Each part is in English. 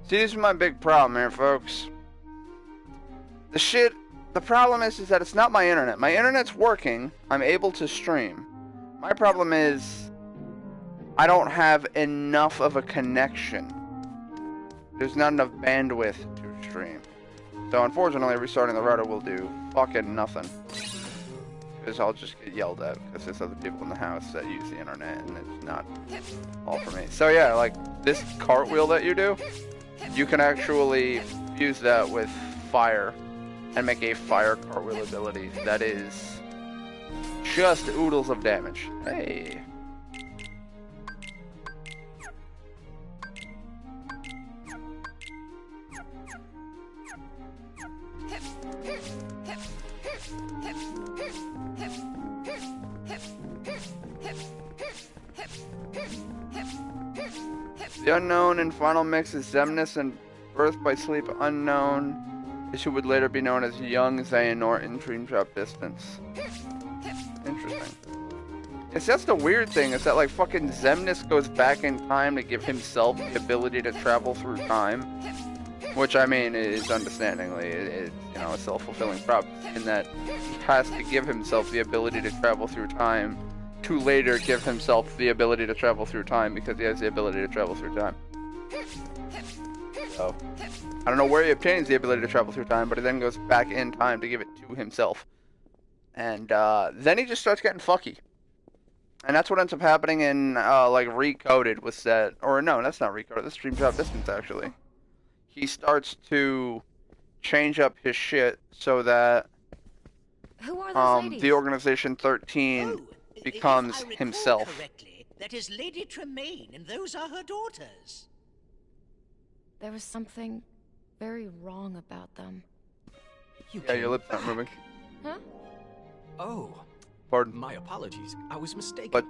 See, this is my big problem here, folks. The problem is that it's not my internet. My internet's working. I'm able to stream. My problem is I don't have enough of a connection. There's not enough bandwidth to stream. So unfortunately, restarting the router will do fucking nothing. Because I'll just get yelled at because there's other people in the house that use the internet and it's not all for me. So yeah, like this cartwheel that you do, you can actually use that with fire and make a fire cartwheel ability that is just oodles of damage. Hey. The unknown in final mix is Xemnas and Birth by Sleep unknown, who would later be known as young Xehanort in Dream Drop Distance. Interesting. It's just the weird thing is that like fucking Xemnas goes back in time to give himself the ability to travel through time, which I mean is understandingly it's you know a self-fulfilling prophecy in that he has to give himself the ability to travel through time to later give himself the ability to travel through time because he has the ability to travel through time. So, I don't know where he obtains the ability to travel through time, but he then goes back in time to give it to himself. And then he just starts getting fucky. And that's what ends up happening in, like, Recoded was that, or no, that's not Recoded, that's Dream Drop Distance, actually. He starts to change up his shit so that Who are those ladies? the Organization 13 becomes himself. Correctly, that is Lady Tremaine, and those are her daughters. There was something very wrong about them. Yeah, your lips aren't moving. Huh? Oh. Pardon. My apologies. I was mistaken. But,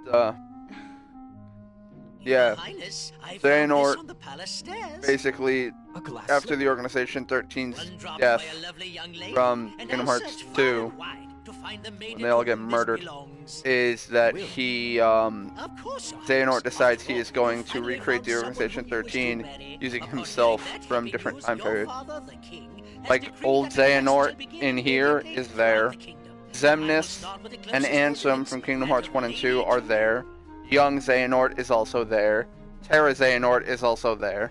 yeah. Highness, I found Xehanort this on the palace stairs. basically, A glass after slipper. the Organization 13's One dropped death by a lovely young lady, from and Kingdom I Hearts searched far 2, and wide to find the maiden when they all to get whom this murdered, belongs. is that Really? he, Of course, Your Xehanort Highness. decides After he is all, going you to finally recreate found the someone Organization whom you wish to 13 marry. using Upon himself hearing that from heavy different news, time your periods. father, the king, has Like, decreed old that the festival Xehanort shall begin in here immediately is throughout there. the kingdom. I will Xemnas start with the and closest Ansem residence, from Kingdom that Hearts of 1 and 2 Lady are there. Young Xehanort is also there. Terra Xehanort is also there.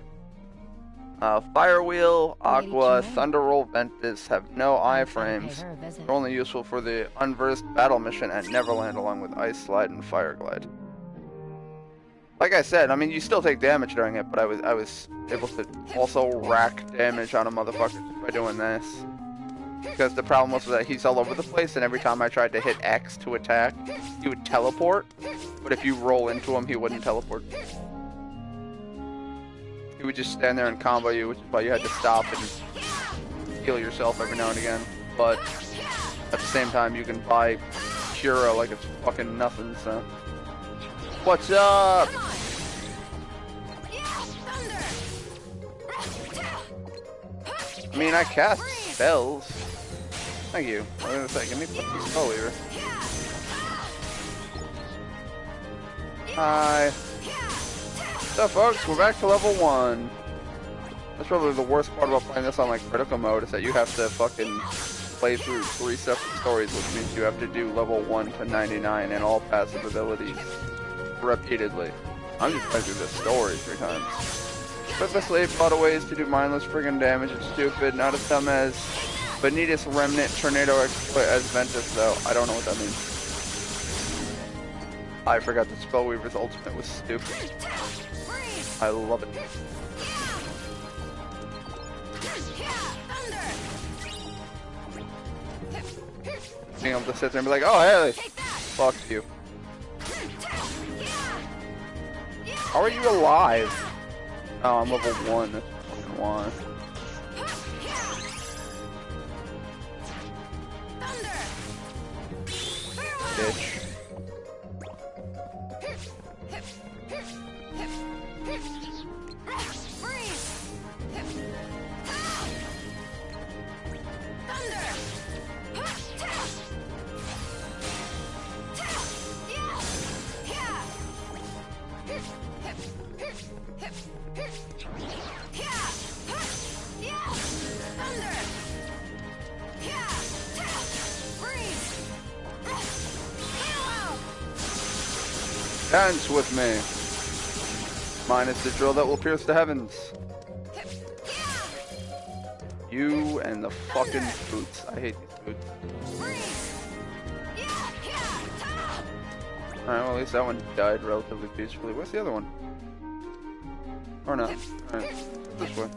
Firewheel, Aqua, Tremaine. Thunderroll, Ventus have no I'm trying to iframes. pay her a visit. They're only useful for the unversed battle mission at Neverland along with Ice Slide and Fire Glide. Like I said, I mean, you still take damage during it, but I was able to also rack damage on a motherfucker just by doing this. Because the problem was that he's all over the place, and every time I tried to hit X to attack, he would teleport. But if you roll into him, he wouldn't teleport. He would just stand there and combo you, which is why you had to stop and heal yourself every now and again. But at the same time, you can buy Cura like it's fucking nothing, so. What's up? I mean, I cast spells. Thank you. I was gonna say, give me fucking spell here. Hi. So folks, we're back to level 1. That's probably the worst part about playing this on like critical mode is that you have to fucking play through 3 separate stories, which means you have to do level 1 to 99 and all passive abilities repeatedly. I'm just playing through the story 3 times. Purposely a lot of ways to do mindless friggin' damage. It's stupid, not as dumb as Vanitas Remnant Tornado Exploit as Ventus though. I don't know what that means. I forgot that Spellweaver's ultimate was stupid. I love it. Being able to sit there and be like, oh hey, fuck you. How are you alive? Oh, I'm level 1. That's fucking why. Bitch. Dance with me. Minus the drill that will pierce the heavens. You and the fucking boots. I hate these boots. Alright, well at least that one died relatively peacefully. Where's the other one? Or not. Alright, this way.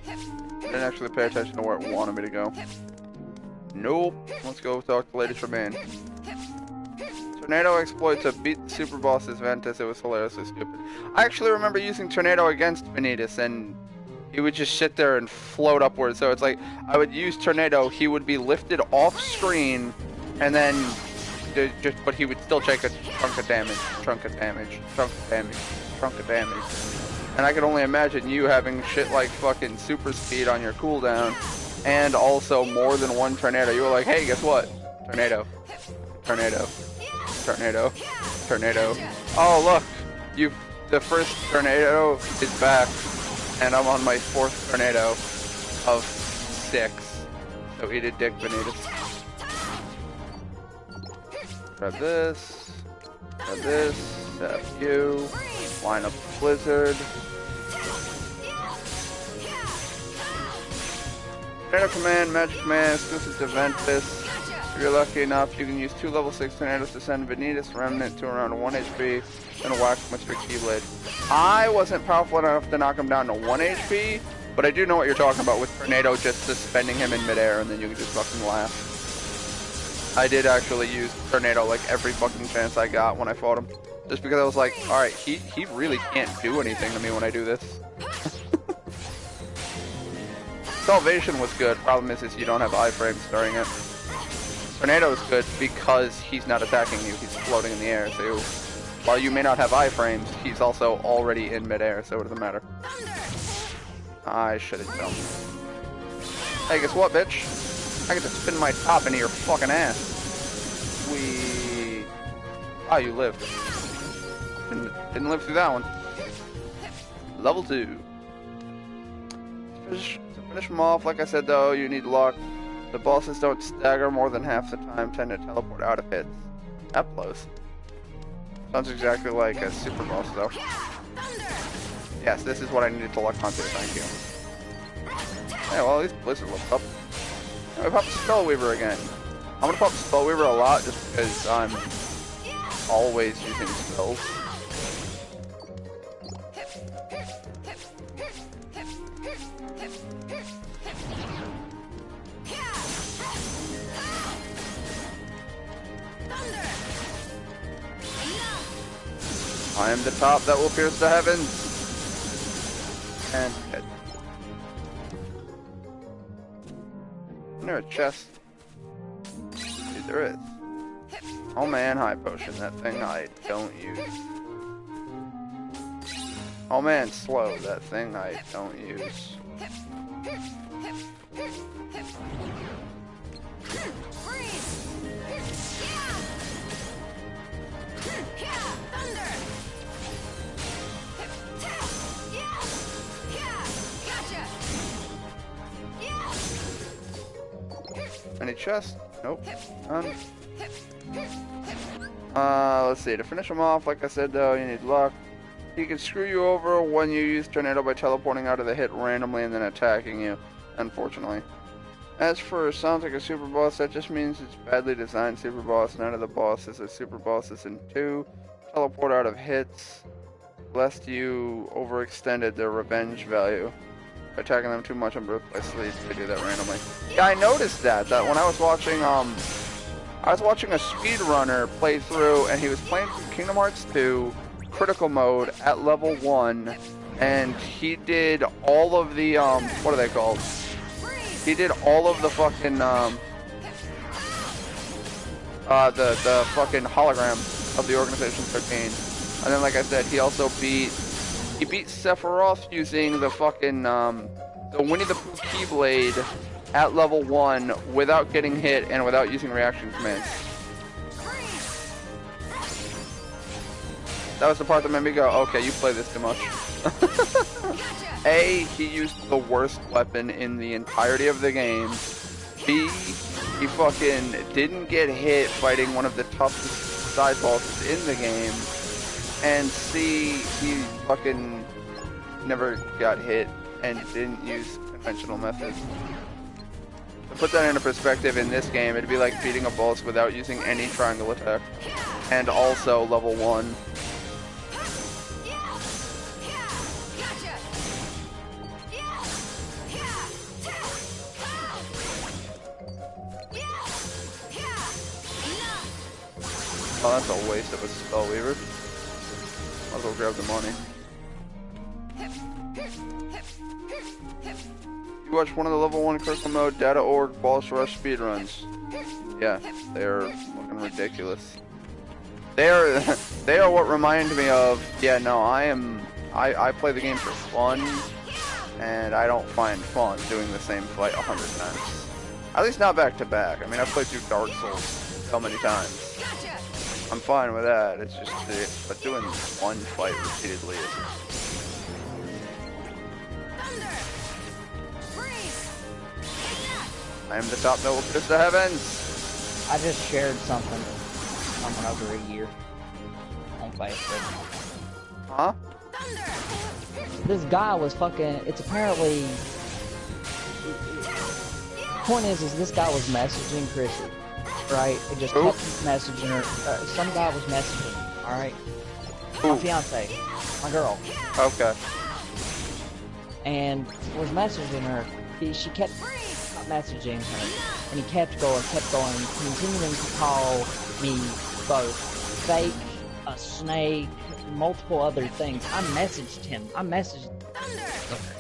I didn't actually pay attention to where it wanted me to go. Nope. Let's go talk to Lady Tremaine. Tornado exploit to beat the super boss's Ventus. It was hilariously stupid. I actually remember using Tornado against Vanitas, and he would just sit there and float upwards. So it's like, I would use Tornado, he would be lifted off screen, and then but he would still take a chunk of damage, And I could only imagine you having shit like fucking super speed on your cooldown, and also more than one Tornado. You were like, hey, guess what? Tornado. Oh, look! The first Tornado is back, and I'm on my 4th Tornado of 6. So eat a dick, Vanitas. Grab this, stab you, line up the Blizzard. Tornado Command, Magic Command, exclusive to Ventus. If you're lucky enough, you can use 2 level 6 tornadoes to send Vanitas Remnant to around 1 HP, then whack him with your Keyblade. I wasn't powerful enough to knock him down to 1 HP, but I do know what you're talking about with Tornado just suspending him in midair and then you can just fucking laugh. I did actually use Tornado like every fucking chance I got when I fought him. Just because I was like, alright, he really can't do anything to me when I do this. Salvation was good, problem is you don't have iframes during it. Tornado is good because he's not attacking you, he's floating in the air, so while you may not have iframes, he's also already in midair, so it doesn't matter. I should have jumped. Hey, guess what, bitch? I get to spin my top into your fucking ass. Sweet. Ah, you lived. Didn't live through that one. Level 2. To finish them off, like I said though, you need luck. The bosses don't stagger more than half the time, tend to teleport out of hits. That blows. Sounds exactly like a super boss though. Yes, this is what I needed to lock onto, thank you. Yeah, well at least Blizzard looks up. I'm gonna pop Spellweaver again. I'm gonna pop Spellweaver a lot just because I'm always using spells. I am the top that will pierce the heavens. And hit. Isn't there a chest? Dude, there is. Oh man, high potion. That thing I don't use. Oh man, slow. That thing I don't use. Any chest? Nope. None. Let's see. To finish them off, like I said though, you need luck. He can screw you over when you use Tornado by teleporting out of the hit randomly and then attacking you, unfortunately. As for sounds like a super boss, that just means it's badly designed super boss. None of the bosses are super bosses. And 2, teleport out of hits, lest you overextended their revenge value. Attacking them too much on Birthplace Sleep, they do that randomly. Yeah, I noticed that when I was watching a speedrunner play through, and he was playing through Kingdom Hearts 2 critical mode at level 1, and he did all of the what are they called? He did all of the fucking the fucking hologram of the Organization 13. And then like I said, he also beat Sephiroth using the fucking the Winnie the Pooh Keyblade at level 1 without getting hit and without using reaction commands. That was the part that made me go, okay, you play this too much. A, he used the worst weapon in the entirety of the game. B, he fucking didn't get hit fighting one of the toughest side bosses in the game. and C, he fucking never got hit and didn't use conventional methods. To put that into perspective, in this game, it'd be like beating a boss without using any triangle attack. And also level 1. Oh, that's a waste of a spell weaver. Might as well grab the money. You watch one of the level 1 crystal mode data.org boss rush speedruns. Yeah, they're looking ridiculous. They are what remind me of, yeah, no, I play the game for fun, and I don't find fun doing the same fight 100 times. At least not back to back. I mean, I've played through Dark Souls so many times. I'm fine with that, it's just, but doing one fight repeatedly is... I am the top noble kiss the heavens! I just shared something. Someone over a year. On Facebook. Huh? This guy was fucking, it's apparently... Point is this guy was messaging Chrissy. Right? It just kept messaging her. Some guy was messaging her, alright? My fiance. My girl. Okay. And was messaging her. She kept messaging her. And he kept going, continuing to call me both fake, a snake, multiple other things. I messaged him.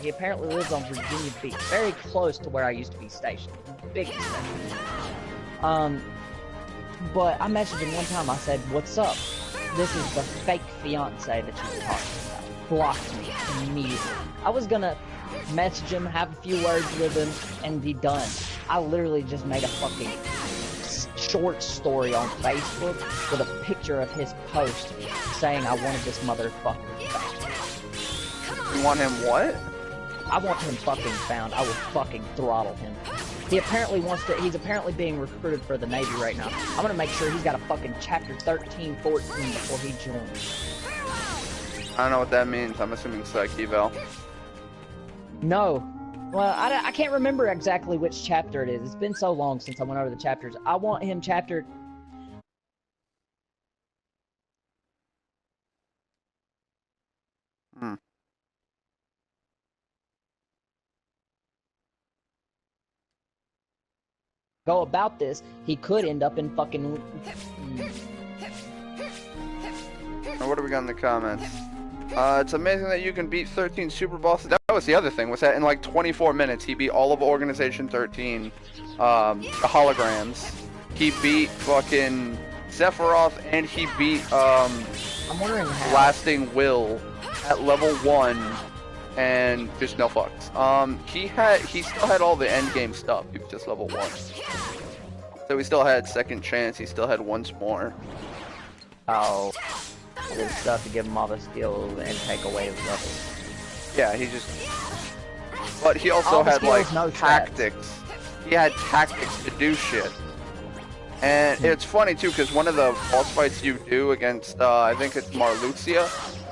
He apparently lives on Virginia Beach, very close to where I used to be stationed. Big station. But I messaged him one time, I said, "What's up? This is the fake fiance that you were talking about." Blocked me immediately. I was gonna message him, have a few words with him, and be done. I literally just made a fucking short story on Facebook with a picture of his post saying I wanted this motherfucker found. You want him what? I want him fucking found. I will fucking throttle him. He apparently he's apparently being recruited for the Navy right now. I'm gonna make sure he's got a fucking chapter 13, 14 before he joins. I don't know what that means. I'm assuming psych eval. No. Well, I can't remember exactly which chapter it is. It's been so long since I went over the chapters. I want him chapter... Go about this, he could end up in fucking... Now, what do we got in the comments? It's amazing that you can beat 13 super bosses. That was the other thing, was that in like 24 minutes he beat all of Organization 13 holograms. He beat fucking Sephiroth, and he beat I'm wondering how. Lasting Will at level 1, and just no fucks. He still had all the end game stuff. He was just level 1. So he still had second chance. He still had once more. Oh, good stuff to give him all the skills and take away his levels. Yeah, he just... But he also had, like, tactics. He had tactics to do shit. And it's funny, too, because one of the boss fights you do against, I think it's Marluxia,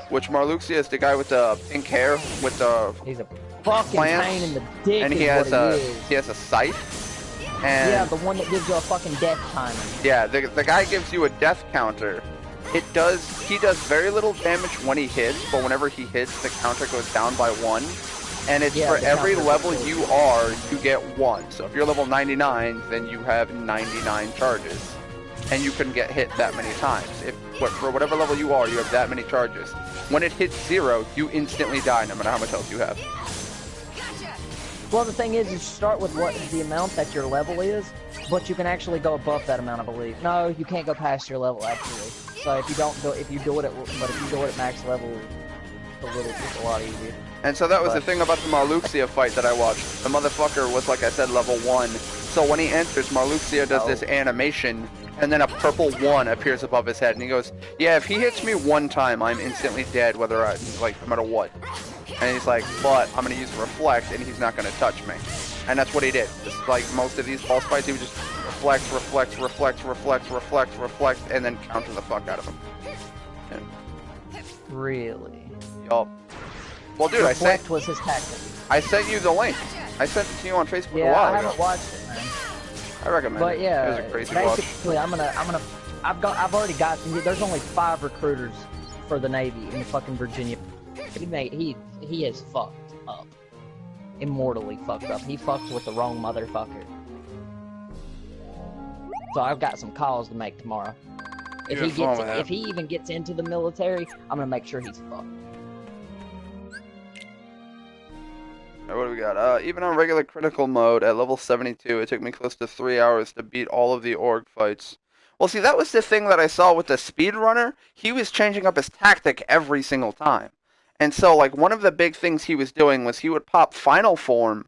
which Marluxia is the guy with the pink hair, with the... He's a fucking pain in the dick, and he has a scythe. And yeah, the one that gives you a fucking death timer. Yeah, the guy gives you a death counter. He does very little damage when he hits, but whenever he hits, the counter goes down by 1. And it's for every level you are, you get 1. So if you're level 99, then you have 99 charges. And you can get hit that many times. For whatever level you are, you have that many charges. When it hits 0, you instantly die, no matter how much health you have. Well, the thing is, you start with what the amount that your level is, but you can actually go above that amount, I believe. No, you can't go past your level, actually. So if you do it at max level, it's a lot easier. And so that was the thing about the Marluxia fight that I watched. The motherfucker was, like I said, level 1. So when he enters, Marluxia does this animation, and then a purple 1 appears above his head, and he goes, "Yeah, if he hits me 1 time, I'm instantly dead, no matter what." And he's like, "But I'm gonna use Reflect, and he's not gonna touch me." And that's what he did. Just like most of these boss fights, he would just reflect, and then counter the fuck out of him. And Really? Yup. Well, dude, I Reflect was his tactic. sent you the link. I sent it to you on Facebook a Yeah, while I ago. haven't watched it, man. I recommend But it. yeah, It was a crazy watch. basically, I've already got. There's only 5 recruiters for the Navy in fucking Virginia. He is fucked up, immortally fucked up. He fucked with the wrong motherfucker. So I've got some calls to make tomorrow. If he even gets into the military, I'm gonna make sure he's fucked. Alright, what do we got? Even on regular critical mode at level 72, it took me close to 3 hours to beat all of the org fights. Well, see, that was the thing that I saw with the speedrunner. He was changing up his tactic every single time. And so, like, one of the big things he was doing was he would pop Final Form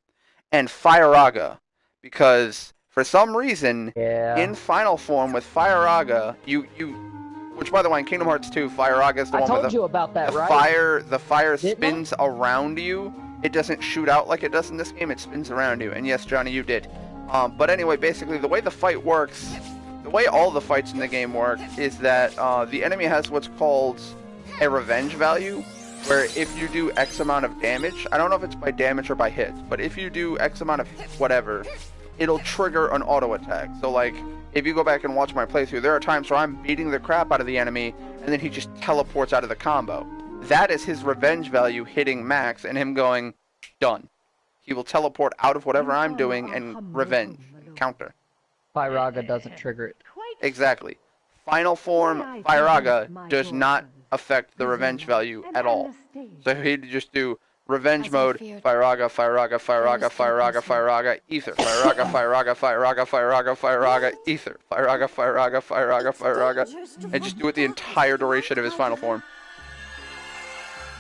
and Fire-Aga. Because, for some reason, in Final Form with Fire-Aga, which, by the way, in Kingdom Hearts 2, Fire-Aga is the one with you about that, the right? the fire spins around you. It doesn't shoot out like it does in this game, it spins around you. And yes, Johnny, you did. But anyway, basically, the way the fight works, the way all the fights in the game work, is that the enemy has what's called a revenge value, where if you do X amount of damage, I don't know if it's by damage or by hits, but if you do X amount of whatever, it'll trigger an auto attack. So, like, if you go back and watch my playthrough, there are times where I'm beating the crap out of the enemy, and then he just teleports out of the combo. That is his revenge value hitting max and him going, done. He will teleport out of whatever I'm doing and revenge, counter. Fire-Aga doesn't trigger it. Exactly. Final Form Fire-Aga does not affect the revenge value at all. So he'd just do revenge mode, Fire-Aga, Fire-Aga, Fire-Aga, Fire-Aga, Fire-Aga, Ether, Fire-Aga, Fire-Aga, Fire-Aga, Fire-Aga, Fire-Aga, Ether, Fire-Aga, Fire-Aga, Fire-Aga, Fire-Aga, and just do it the entire duration of his Final Form.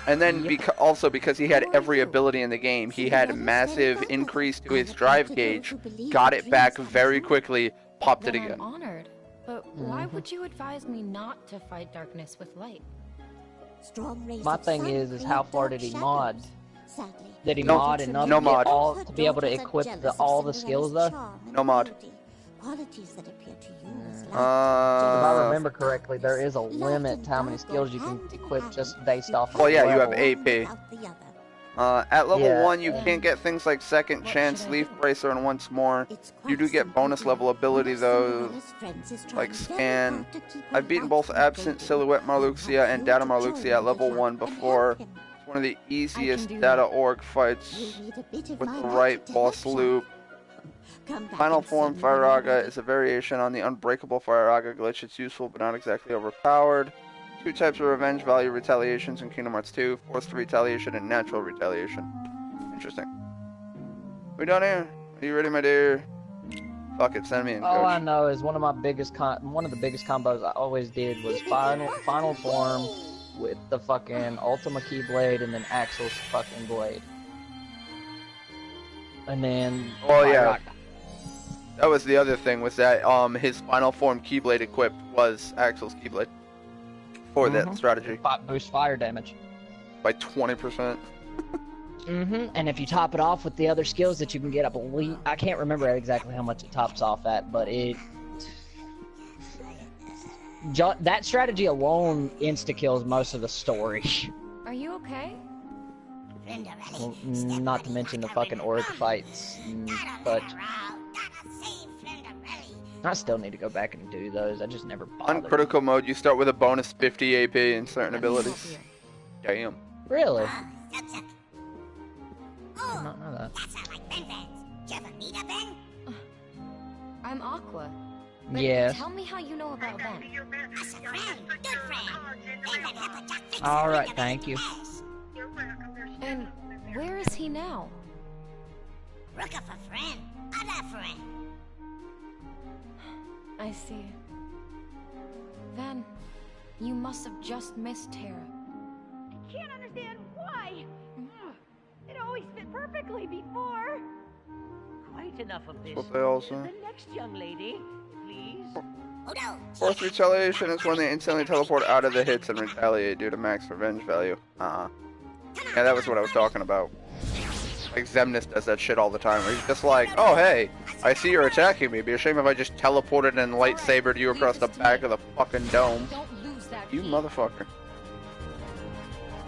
And then also because he had every ability in the game, he had a massive increase to his drive gauge, got it back very quickly, popped it again. I'm honored, but why would you advise me not to fight darkness with light? My thing is how far did he mod? Did he No. mod enough No to, mod. to be able to equip all the skills though? No mod. If I remember correctly, there is a limit to how many skills you can equip just based off of Well, yeah, you level. have AP. At level Yeah. 1, you can't get things like Second Chance, Leaf Bracer, and Once More. You do get bonus level ability, though, like Scan. I've beaten both Absent Silhouette Marluxia and Data Marluxia at level 1 before. It's one of the easiest Data Org fights with the right boss loop. Final Form Fire-Aga is a variation on the Unbreakable Fire-Aga glitch. It's useful, but not exactly overpowered. 2 types of revenge value retaliations in Kingdom Hearts 2, forced retaliation and natural retaliation. Interesting. We done here? Are you ready, my dear? Fuck it, send me in, All coach. I know is one of the biggest combos I always did was final form with the fucking Ultima Keyblade and then Axel's fucking blade. And then Oh, yeah. Fire-Aga. That was the other thing, was that his Final Form Keyblade equipped was Axel's Keyblade. For that strategy. Boost fire damage. By 20%. And if you top it off with the other skills that you can get, I can't remember exactly how much it tops off at, but that strategy alone insta-kills most of the story. Are you okay? Well, not to mention the fucking orc fights, but I still need to go back and do those. I just never bothered. On critical mode, you start with a bonus 50 AP in certain abilities. Damn. Really? I did not know that. I'm Aqua. But Yes. tell me how you know about Ben. Alright, thank you. And where is he now? I see. Then, you must have just missed Terra. I can't understand why. It always fit perfectly before. Quite enough of this. What they all say. The next young lady, please. Forced retaliation is when they instantly teleport out of the hits and retaliate due to max revenge value. Yeah, that was what I was talking about. Like, Xemnas does that shit all the time, where he's just like, oh hey, I see you're attacking me, it'd be a shame if I just teleported and lightsabered you across the back of the fucking dome. Don't lose that You key. motherfucker.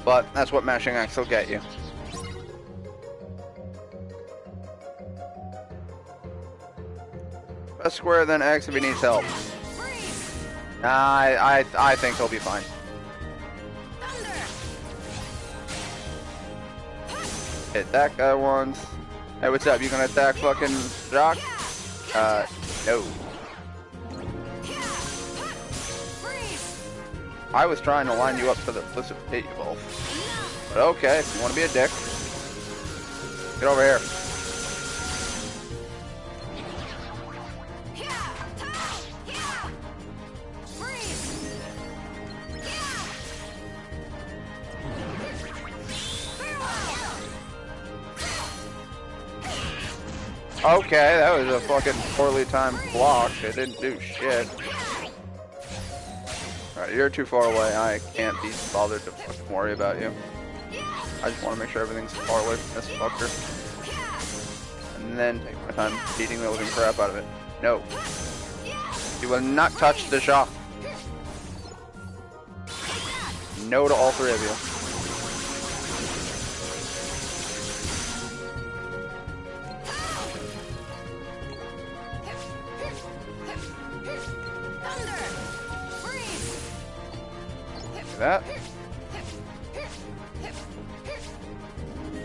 But that's what mashing X will get you. Press square, then X if he needs help. Nah, I think he'll be fine. Hit that guy once. Hey, what's up? You gonna attack fucking Jock? No. I was trying to line you up so that Blizzard would hit you both. But okay, if you want to be a dick, get over here. Okay, that was a fucking poorly timed block. It didn't do shit. Alright, you're too far away. I can't be bothered to fucking worry about you. I just want to make sure everything's far away from this fucker. And then take my time beating the living crap out of it. No. You will not touch the shop. No to all three of you. That.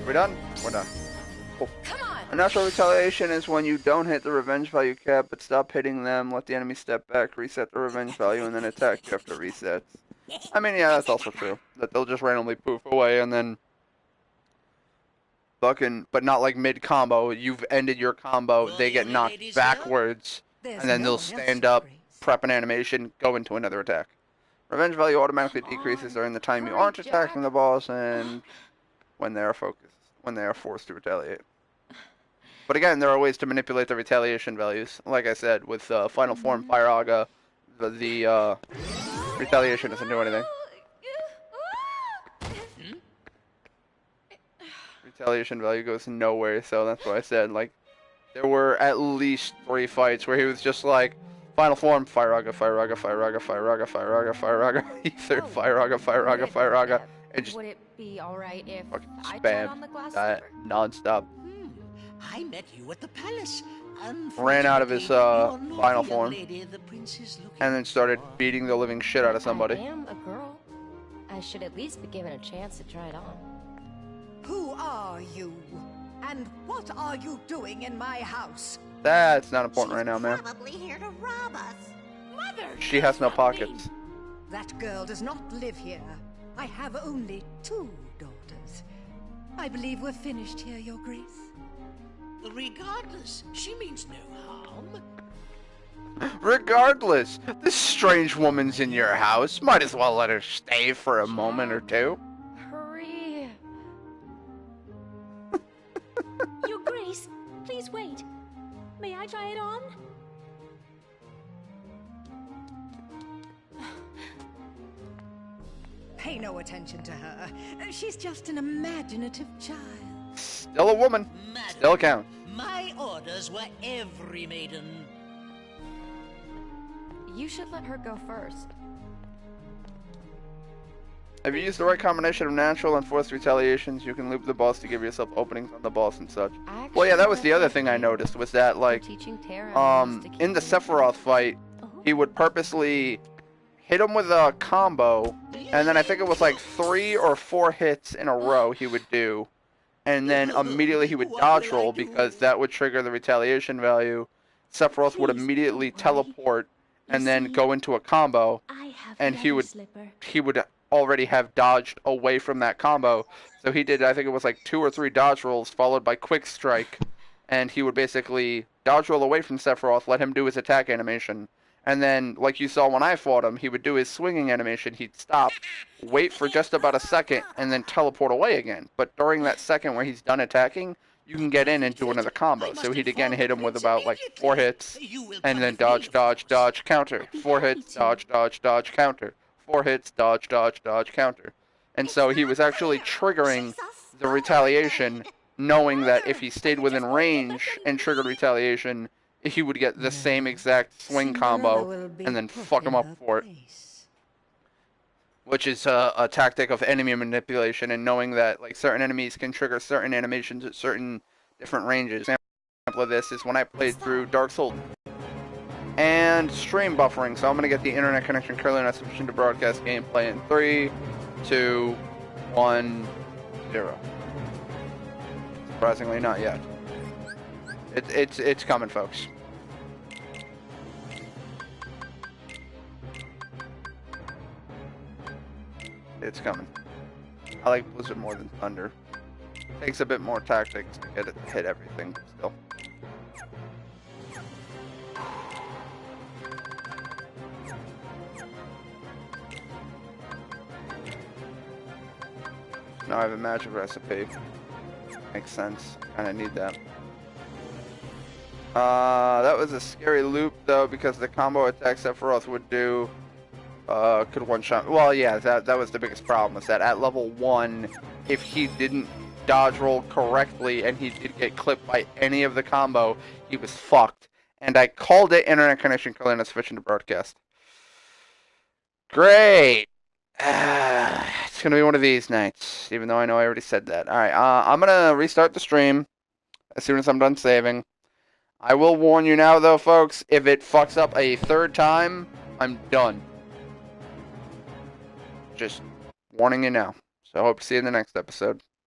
We're done? We're done. Cool. A natural retaliation is when you don't hit the revenge value cap, but stop hitting them, let the enemy step back, reset the revenge value, and then attack you after resets. I mean, yeah, that's also true. That they'll just randomly poof away and then fucking, but not like mid-combo. You've ended your combo, they get knocked backwards, and then they'll stand up, prep an animation, go into another attack. Revenge value automatically decreases during the time you aren't attacking the boss and when they are forced to retaliate. But again, there are ways to manipulate the retaliation values. Like I said, with Final Form Firaga, the retaliation doesn't do anything. Retaliation value goes nowhere, so that's what I said. Like, there were at least 3 fights where he was just like, Final Form, Firaga, Firaga, Firaga, Firaga, Firaga, Firaga, Ether, Firaga, Firaga, Firaga, and just Would it be alright if fucking I turn on the spam glass that slipper? non-stop. I met you at the palace. Ran out of his Unfortunately, you're not final the young form, lady the prince is looking and then started for. beating the living shit out of somebody. I am a girl. I should at least be given a chance to try it on. Who are you? And what are you doing in my house? That's not important right now, man. Probably here to rob us. Mother! She has no pockets. That girl does not live here. I have only 2 daughters. I believe we're finished here, Your Grace. Regardless, she means no harm. Regardless, this strange woman's in your house. Might as well let her stay for a moment or two. Hurry. Your Grace, please wait. May I try it on? Pay no attention to her. She's just an imaginative child. Still a woman. Madam, Still counts. my orders were every maiden. You should let her go first. If you use the right combination of natural and forced retaliations, you can loop the boss to give yourself openings on the boss and such. Well, yeah, that was the other thing I noticed, was that, like, Teaching Tara to keep in the things Sephiroth fight, he would purposely hit him with a combo, and then I think it was like 3 or 4 hits in a row he would do, and then immediately he would dodge roll because that would trigger the retaliation value. Sephiroth would immediately teleport and then go into a combo, and he would already have dodged away from that combo. So he did, I think it was like 2 or 3 dodge rolls followed by quick strike, and he would basically dodge roll away from Sephiroth, let him do his attack animation, and then, like you saw when I fought him, he would do his swinging animation, he'd stop, wait for just about a second, and then teleport away again. But during that second where he's done attacking, you can get in and do another combo. So he'd again hit him with about like 4 hits, and then dodge, dodge, dodge, counter. 4 hits, dodge, dodge, dodge, counter. 4 hits, dodge, dodge, dodge, counter. And so he was actually triggering the retaliation, knowing that if he stayed within range and triggered retaliation, he would get the same exact swing combo and then fuck him up for it. which is a tactic of enemy manipulation and knowing that like certain enemies can trigger certain animations at certain different ranges. An example of this is when I played through Dark Souls and stream buffering. So I'm gonna get the internet connection currently not sufficient to broadcast gameplay in 3, 2, 1, 0. Surprisingly, not yet. It's coming, folks. It's coming. I like Blizzard more than Thunder. Takes a bit more tactics to get it to hit everything still. Now I have a magic recipe. Makes sense. Kinda need that. That was a scary loop though because the combo attack Sephiroth would do could one-shot. Well, yeah, that was the biggest problem, was that at level 1, if he didn't dodge roll correctly and he did get clipped by any of the combo, he was fucked. And I called it internet connection currently not sufficient to broadcast. Great! It's gonna be one of these nights, even though I know I already said that. Alright, I'm gonna restart the stream as soon as I'm done saving. I will warn you now, though, folks, if it fucks up a third time, I'm done. Just warning you now. So I hope to see you in the next episode.